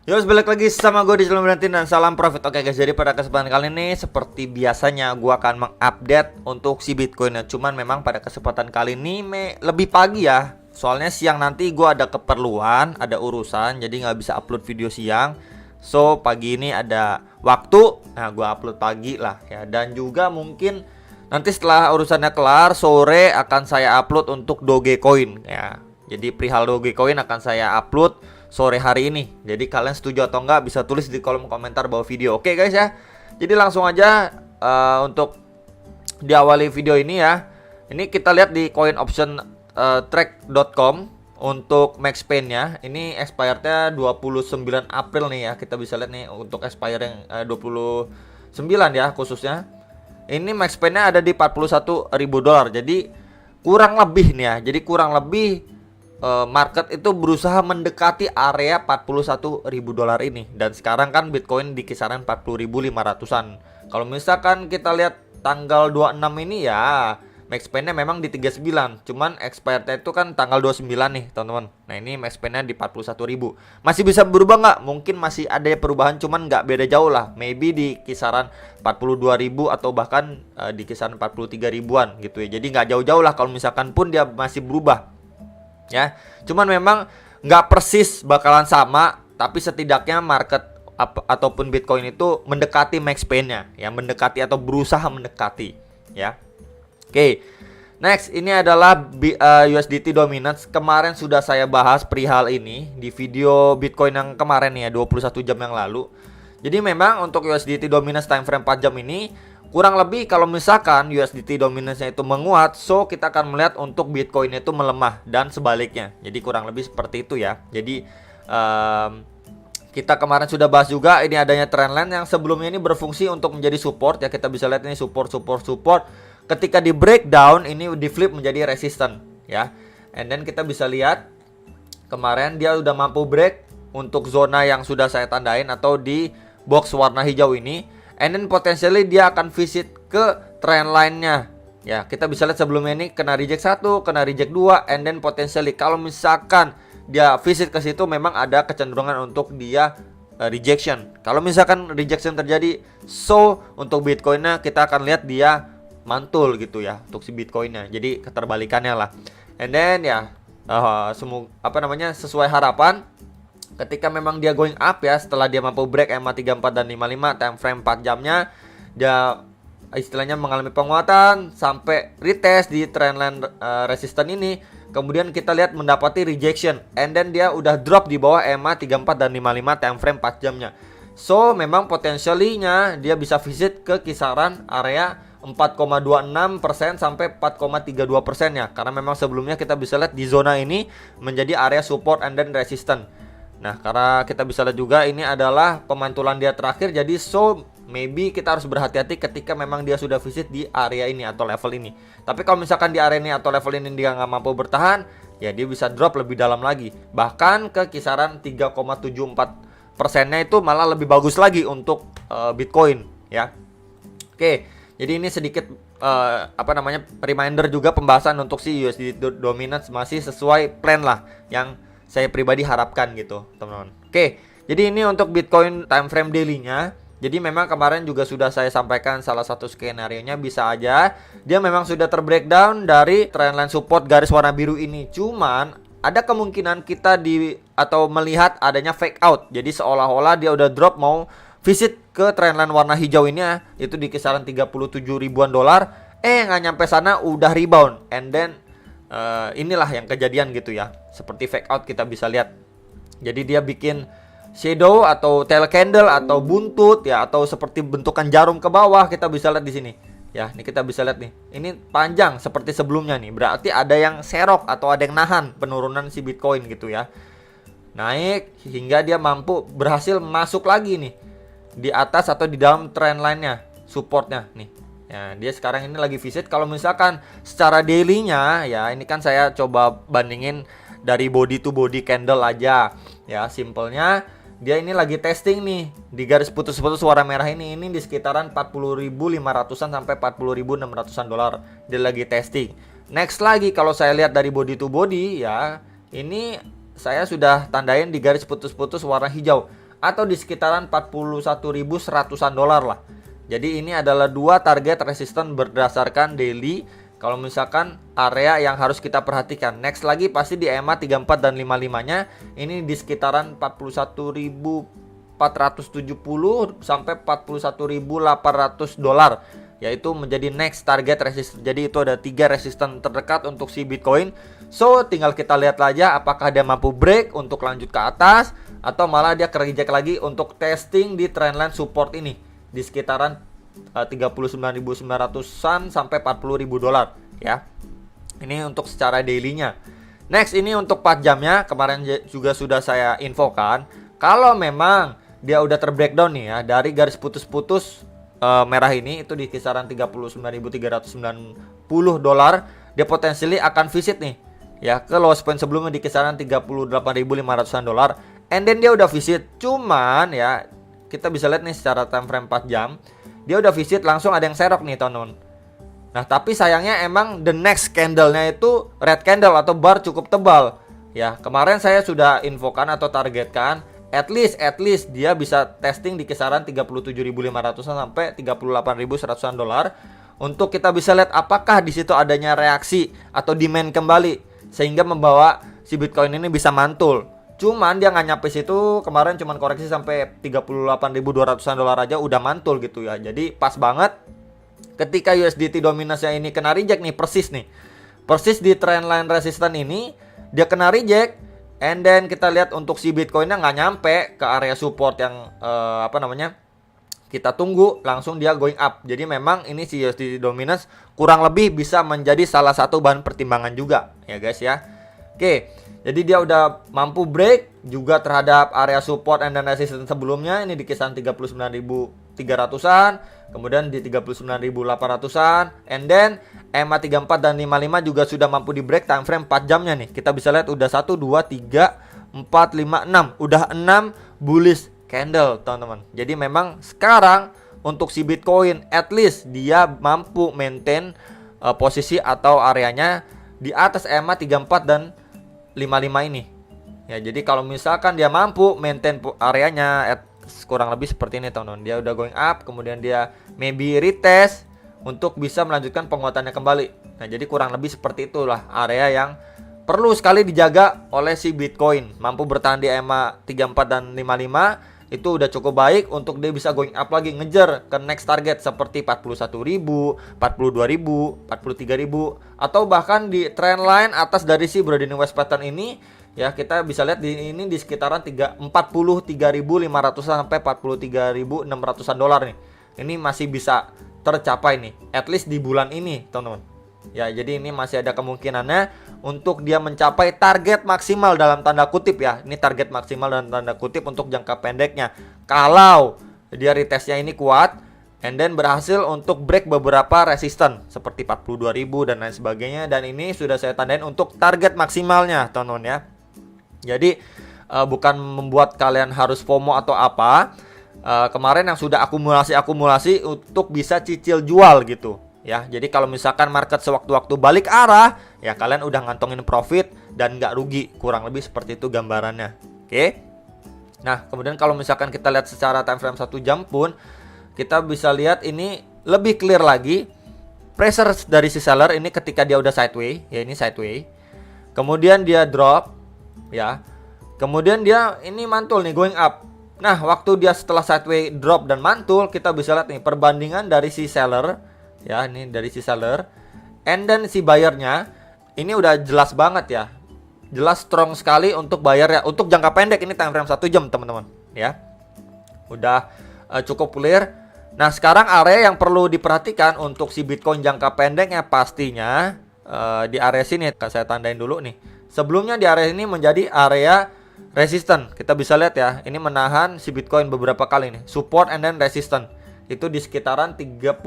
Yo, balik lagi sama gue di channel Berhenti dan salam profit. Oke guys, jadi pada kesempatan kali ini seperti biasanya gue akan mengupdate untuk si Bitcoinnya. Cuman memang pada kesempatan kali ini lebih pagi ya. Soalnya siang nanti gue ada keperluan, ada urusan, jadi nggak bisa upload video siang. So pagi ini ada waktu, nah gue upload pagi lah ya. Dan juga mungkin nanti setelah urusannya kelar, sore akan saya upload untuk Dogecoin ya. Jadi perihal Dogecoin akan saya upload sore hari ini. Jadi kalian setuju atau enggak bisa tulis di kolom komentar bawah video. Oke guys ya. Jadi langsung aja untuk diawali video ini ya. Ini kita lihat di coinoptiontrack.com untuk max pain-nya. Ini expirednya 29 April nih ya. Kita bisa lihat nih untuk expire yang 29 ya khususnya. Ini max pain-nya ada di $41.000. Jadi kurang lebih nih ya. Jadi kurang lebih market itu berusaha mendekati area $41.000 ini. Dan sekarang kan Bitcoin di kisaran 40.500-an. Kalau misalkan kita lihat tanggal 26 ini ya max pain-nya memang di 39. Cuman expirednya itu kan tanggal 29 nih teman-teman. Nah ini max pain-nya di 41.000. Masih bisa berubah nggak? Mungkin masih ada perubahan, cuman nggak beda jauh lah. Maybe di kisaran 42.000 atau bahkan di kisaran 43.000-an gitu ya. Jadi nggak jauh-jauh lah kalau misalkan pun dia masih berubah ya. Cuman memang nggak persis bakalan sama, tapi setidaknya market ataupun Bitcoin itu mendekati max pain-nya ya, mendekati atau berusaha mendekati ya. Oke. Next, ini adalah USDT dominance. Kemarin sudah saya bahas perihal ini di video Bitcoin yang kemarin ya, 21 jam yang lalu. Jadi memang untuk USDT dominance time frame 4 jam ini kurang lebih kalau misalkan USDT dominance-nya itu menguat, so kita akan melihat untuk Bitcoin itu melemah dan sebaliknya. Jadi kurang lebih seperti itu ya. Jadi kita kemarin sudah bahas juga ini adanya trendline yang sebelumnya ini berfungsi untuk menjadi support ya. Kita bisa lihat ini support. Ketika di breakdown ini di flip menjadi resistance ya. And then kita bisa lihat kemarin dia udah mampu break untuk zona yang sudah saya tandain atau di box warna hijau ini. And then potentially dia akan visit ke trend line-nya. Ya, kita bisa lihat sebelumnya ini kena reject 1, kena reject 2, and then potentially kalau misalkan dia visit ke situ memang ada kecenderungan untuk dia rejection. Kalau misalkan rejection terjadi, so untuk Bitcoin-nya kita akan lihat dia mantul gitu ya untuk si Bitcoin-nya. Jadi keterbalikannya lah. And then ya sesuai harapan ketika memang dia going up ya, setelah dia mampu break EMA 34 dan 55 time frame 4 jamnya, dia istilahnya mengalami penguatan sampai retest di trendline resistance ini. Kemudian kita lihat mendapati rejection, and then dia udah drop di bawah EMA 34 dan 55 time frame 4 jamnya. So memang potensialnya dia bisa visit ke kisaran area 4,26% sampai 4,32% ya. Karena memang sebelumnya kita bisa lihat di zona ini menjadi area support and then resistance. Nah, karena kita bisa lihat juga ini adalah pemantulan dia terakhir. Jadi so maybe kita harus berhati-hati ketika memang dia sudah visit di area ini atau level ini. Tapi kalau misalkan di area ini atau level ini dia nggak mampu bertahan, ya dia bisa drop lebih dalam lagi. Bahkan ke kisaran 3,74%-nya itu malah lebih bagus lagi untuk Bitcoin ya. Oke, jadi ini sedikit reminder juga pembahasan untuk si USD dominance masih sesuai plan lah yang saya pribadi harapkan gitu teman-teman. Oke, jadi ini untuk Bitcoin time frame daily-nya. Jadi memang kemarin juga sudah saya sampaikan salah satu skenario-nya bisa aja dia memang sudah terbreakdown dari trendline support garis warna biru ini. Cuman ada kemungkinan kita atau melihat adanya fake out. Jadi seolah-olah dia udah drop mau visit ke trendline warna hijau ini ya, itu di kisaran 37 ribuan dolar. Nggak nyampe sana udah rebound, and then inilah yang kejadian gitu ya. Seperti fake out kita bisa lihat. Jadi dia bikin shadow atau tail candle atau buntut ya, atau seperti bentukan jarum ke bawah kita bisa lihat di sini. Ya, ini kita bisa lihat nih. Ini panjang seperti sebelumnya nih. Berarti ada yang serok atau ada yang nahan penurunan si Bitcoin gitu ya. Naik hingga dia mampu berhasil masuk lagi nih di atas atau di dalam trend line-nya, supportnya nih. Ya, dia sekarang ini lagi visit. Kalau misalkan secara daily-nya ya, ini kan saya coba bandingin dari body to body candle aja. Ya, simpelnya dia ini lagi testing nih di garis putus-putus warna merah ini di sekitaran 40.500-an sampai 40.600-an dolar. Dia lagi testing. Next lagi kalau saya lihat dari body to body ya, ini saya sudah tandain di garis putus-putus warna hijau. atau di sekitaran 41.100-an dolar lah. Jadi ini adalah dua target resisten berdasarkan daily. Kalau misalkan area yang harus kita perhatikan. Next lagi pasti di EMA 34 dan 55-nya ini di sekitaran 41.470 sampai 41.800 dolar, yaitu menjadi next target resisten. Jadi itu ada 3 resisten terdekat untuk si Bitcoin. So tinggal kita lihat aja apakah dia mampu break untuk lanjut ke atas atau malah dia reject lagi untuk testing di trendline support ini di sekitaran 39.900-an sampai 40.000 dolar ya. Ini untuk secara daily-nya. Next ini untuk 4 jamnya, kemarin juga sudah saya infokan. Kalau memang dia udah terbreakdown nih ya dari garis putus-putus merah ini, itu di kisaran 39.390 dolar, dia potensially akan visit nih ya ke lowest point sebelumnya di kisaran 38.500-an dolar. And then dia udah visit, cuman ya kita bisa lihat nih secara time frame 4 jam, dia udah visit langsung ada yang serok nih teman-teman. Nah tapi sayangnya emang the next candle-nya itu red candle atau bar cukup tebal ya. Kemarin saya sudah infokan atau targetkan at least dia bisa testing di kisaran 37.500-an sampai 38.100-an dolar untuk kita bisa lihat apakah di situ adanya reaksi atau demand kembali sehingga membawa si Bitcoin ini bisa mantul. Cuman dia nggak nyampe situ, kemarin cuman koreksi sampai 38.200-an dolar aja udah mantul gitu ya. Jadi pas banget ketika USDT dominasinya ini kena reject nih, persis di trendline resistance ini dia kena reject. And then kita lihat untuk si Bitcoinnya nggak nyampe ke area support yang kita tunggu, langsung dia going up. Jadi memang ini si USDT dominance kurang lebih bisa menjadi salah satu bahan pertimbangan juga ya guys ya. Oke, jadi dia udah mampu break juga terhadap area support and then resistance sebelumnya ini di kisaran 39.300-an, kemudian di 39.800-an, and then EMA 34 dan 55 juga sudah mampu di break time frame 4 jamnya nih. Kita bisa lihat udah 1 2 3 4 5 6, udah 6 bullish candle, teman-teman. Jadi memang sekarang untuk si Bitcoin at least dia mampu maintain posisi atau areanya di atas EMA 34 dan 55 ini. Ya, jadi kalau misalkan dia mampu maintain areanya kurang lebih seperti ini, teman-teman. Dia udah going up, kemudian dia maybe retest untuk bisa melanjutkan penguatannya kembali. Nah, jadi kurang lebih seperti itulah area yang perlu sekali dijaga oleh si Bitcoin. Mampu bertahan di EMA 34 dan 55 itu udah cukup baik untuk dia bisa going up lagi, ngejar ke next target seperti 41.000, 42.000, 43.000 atau bahkan di trendline atas dari si Brodini West Pattern ini ya, kita bisa lihat ini di sekitaran 43.500 sampai 43.600-an dolar nih. Ini masih bisa tercapai nih at least di bulan ini, teman-teman. Ya, jadi ini masih ada kemungkinannya untuk dia mencapai target maksimal dalam tanda kutip ya. Ini target maksimal dalam tanda kutip untuk jangka pendeknya. Kalau dia retestnya ini kuat and then berhasil untuk break beberapa resisten seperti 42.000 dan lain sebagainya, dan ini sudah saya tandain untuk target maksimalnya, teman-teman ya. Jadi bukan membuat kalian harus FOMO atau apa. Kemarin yang sudah akumulasi untuk bisa cicil jual gitu. Ya, jadi kalau misalkan market sewaktu-waktu balik arah, ya kalian udah ngantongin profit dan nggak rugi, kurang lebih seperti itu gambarannya. Oke. Nah, kemudian kalau misalkan kita lihat secara time frame 1 jam pun, kita bisa lihat ini lebih clear lagi. Pressure dari si seller ini ketika dia udah sideways, ya ini sideways. Kemudian dia drop, ya. Kemudian dia ini mantul nih, going up. Nah, waktu dia setelah sideways drop dan mantul, kita bisa lihat nih perbandingan dari si seller. Ya, ini dari si seller and then si buyernya ini udah jelas banget ya, jelas strong sekali untuk buyer ya. Untuk jangka pendek ini time frame 1 jam, teman-teman ya, udah cukup clear. Nah, sekarang area yang perlu diperhatikan untuk si Bitcoin jangka pendeknya pastinya di area sini. Saya tandain dulu nih. Sebelumnya di area ini menjadi area resisten. Kita bisa lihat ya, ini menahan si Bitcoin beberapa kali nih, support and then resistance. Itu di sekitaran 39.860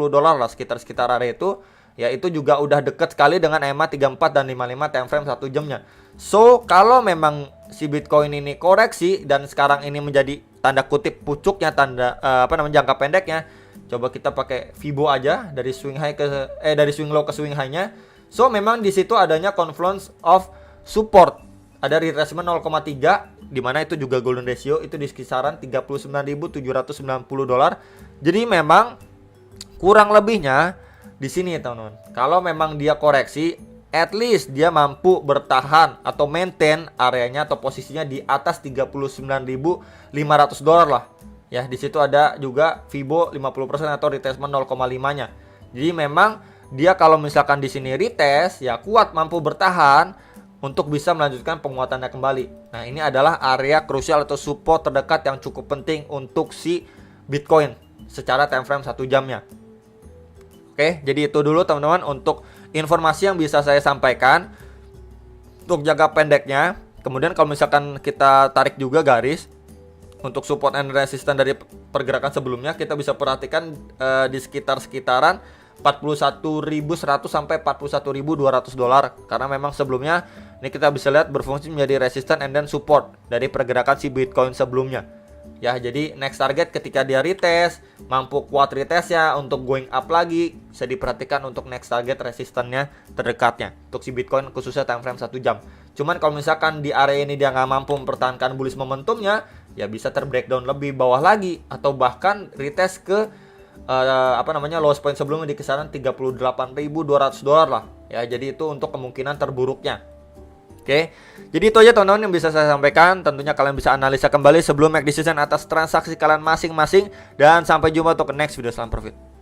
dolar lah, sekitar area itu. Ya, itu juga udah deket sekali dengan EMA 34 dan 55 time frame 1 jamnya. So, kalau memang si Bitcoin ini koreksi dan sekarang ini menjadi tanda kutip pucuknya, jangka pendeknya, coba kita pakai Fibo aja dari swing high dari swing low ke swing high-nya. So, memang di situ adanya confluence of support ada retracement 0,3 di mana itu juga golden ratio itu di kisaran 39.790 dolar. Jadi memang kurang lebihnya di sini teman-teman. Kalau memang dia koreksi, at least dia mampu bertahan atau maintain areanya atau posisinya di atas 39.500 dolar lah. Ya, di situ ada juga Fibo 50% atau retracement 0,5-nya. Jadi memang dia kalau misalkan di sini retest ya kuat, mampu bertahan untuk bisa melanjutkan penguatannya kembali. Nah, ini adalah area krusial atau support terdekat yang cukup penting untuk si Bitcoin secara time frame 1 jamnya. Oke, jadi itu dulu teman-teman untuk informasi yang bisa saya sampaikan untuk jangka pendeknya. Kemudian kalau misalkan kita tarik juga garis untuk support and resistance dari pergerakan sebelumnya, kita bisa perhatikan di sekitaran 41.100 sampai 41.200 dolar, karena memang sebelumnya ini kita bisa lihat berfungsi menjadi resistance and then support dari pergerakan si Bitcoin sebelumnya. Ya, jadi next target ketika dia retest, mampu kuat retestnya untuk going up lagi, bisa diperhatikan untuk next target resistannya terdekatnya untuk si Bitcoin khususnya time frame 1 jam. Cuman kalau misalkan di area ini dia nggak mampu mempertahankan bullish momentumnya, ya bisa terbreakdown lebih bawah lagi atau bahkan retest ke lowest point sebelumnya di kisaran 38.200 dolar lah. Ya, jadi itu untuk kemungkinan terburuknya. Oke, jadi itu aja teman-teman yang bisa saya sampaikan. Tentunya kalian bisa analisa kembali sebelum make decision atas transaksi kalian masing-masing. Dan sampai jumpa untuk next video. Salam profit.